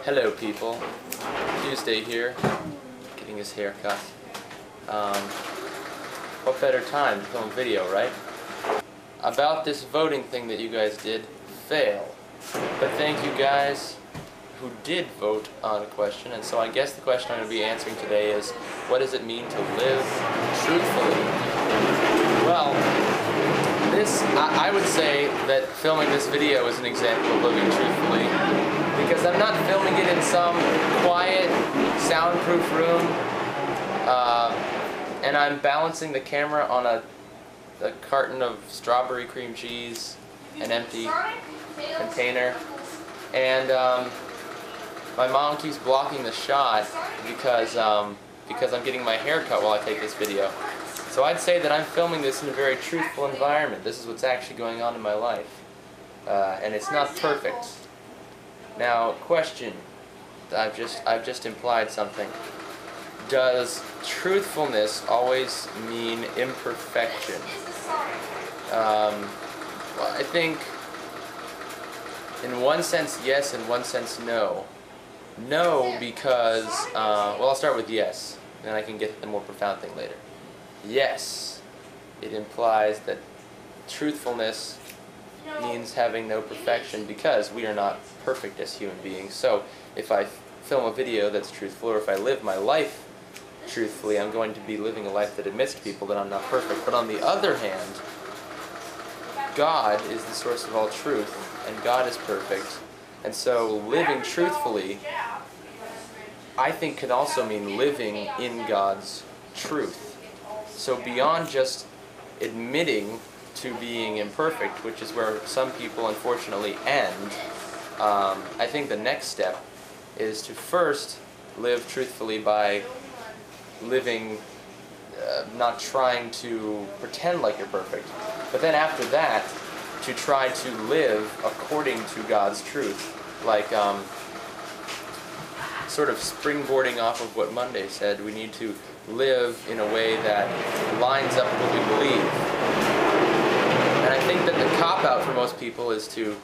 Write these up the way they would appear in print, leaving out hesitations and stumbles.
Hello people, Tuesday here, getting his hair cut. What better time to film a video, right? About this voting thing that you guys did, fail. But thank you guys who did vote on a question, and so I guess the question I'm going to be answering today is, what does it mean to live truthfully? Well, I would say that filming this video is an example of living truthfully, because I'm not filming it in some quiet, soundproof room, and I'm balancing the camera on a carton of strawberry cream cheese, an empty container, and my mom keeps blocking the shot because I'm getting my hair cut while I take this video. So I'd say that I'm filming this in a very truthful environment. This is what's actually going on in my life, and it's not perfect. Now, question. I've just implied something. Does truthfulness always mean imperfection? Well, I think in one sense yes, in one sense no. No, because, well, I'll start with yes, then I can get to the more profound thing later. Yes, it implies that truthfulness means having no perfection, because we are not perfect as human beings. So if I film a video that's truthful, or if I live my life truthfully, I'm going to be living a life that admits to people that I'm not perfect. But on the other hand, God is the source of all truth, and God is perfect. And so living truthfully, I think, can also mean living in God's truth. So beyond just admitting to being imperfect, which is where some people unfortunately end, I think the next step is to first live truthfully by living, not trying to pretend like you're perfect, but then after that, to try to live according to God's truth, like sort of springboarding off of what Monday said. We need to live in a way that lines up with what we believe. And I think that the cop-out for most people is to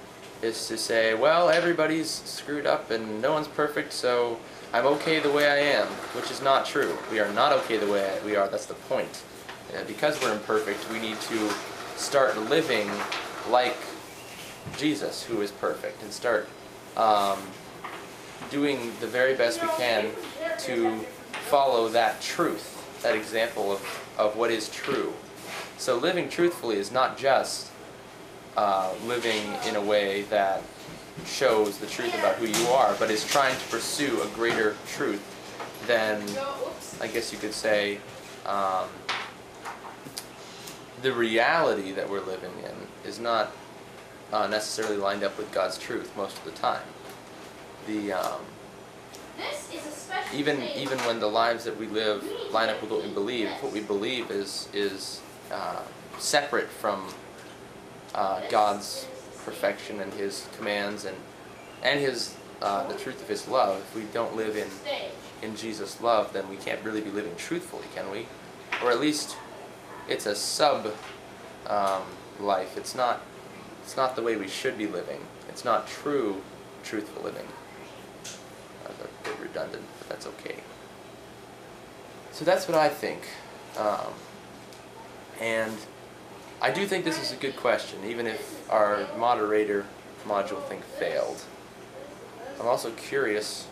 say, well, everybody's screwed up and no one's perfect, so I'm okay the way I am, which is not true. We are not okay the way we are. That's the point. Because we're imperfect, we need to start living like Jesus, who is perfect, and start doing the very best we can to follow that truth, that example of what is true. So living truthfully is not just living in a way that shows the truth about who you are, but is trying to pursue a greater truth than, I guess you could say, the reality that we're living in is not necessarily lined up with God's truth most of the time. Even when the lives that we live line up with what we believe is separate from God's perfection and His commands and His the truth of His love. If we don't live in Jesus' love, then we can't really be living truthfully, can we? Or at least it's a sub life. It's not the way we should be living. It's not true, truthful living. That's a bit redundant, but that's okay. So that's what I think. And I do think this is a good question, even if our moderator module thing failed. I'm also curious.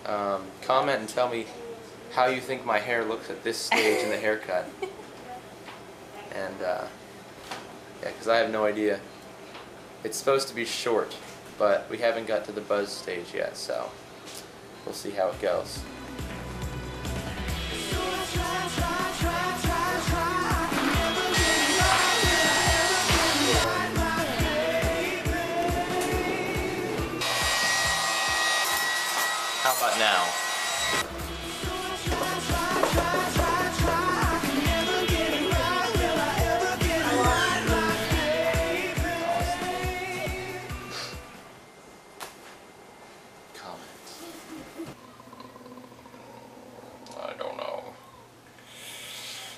Comment and tell me how you think my hair looks at this stage in the haircut. And yeah, because I have no idea. It's supposed to be short, but we haven't got to the buzz stage yet, so we'll see how it goes. How about now?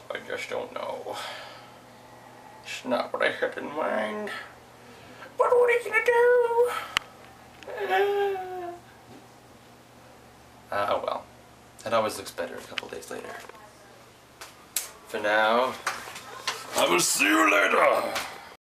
I just don't know. It's not what I had in mind. But what are you gonna do? Oh well. It always looks better a couple days later. For now, I will see you later!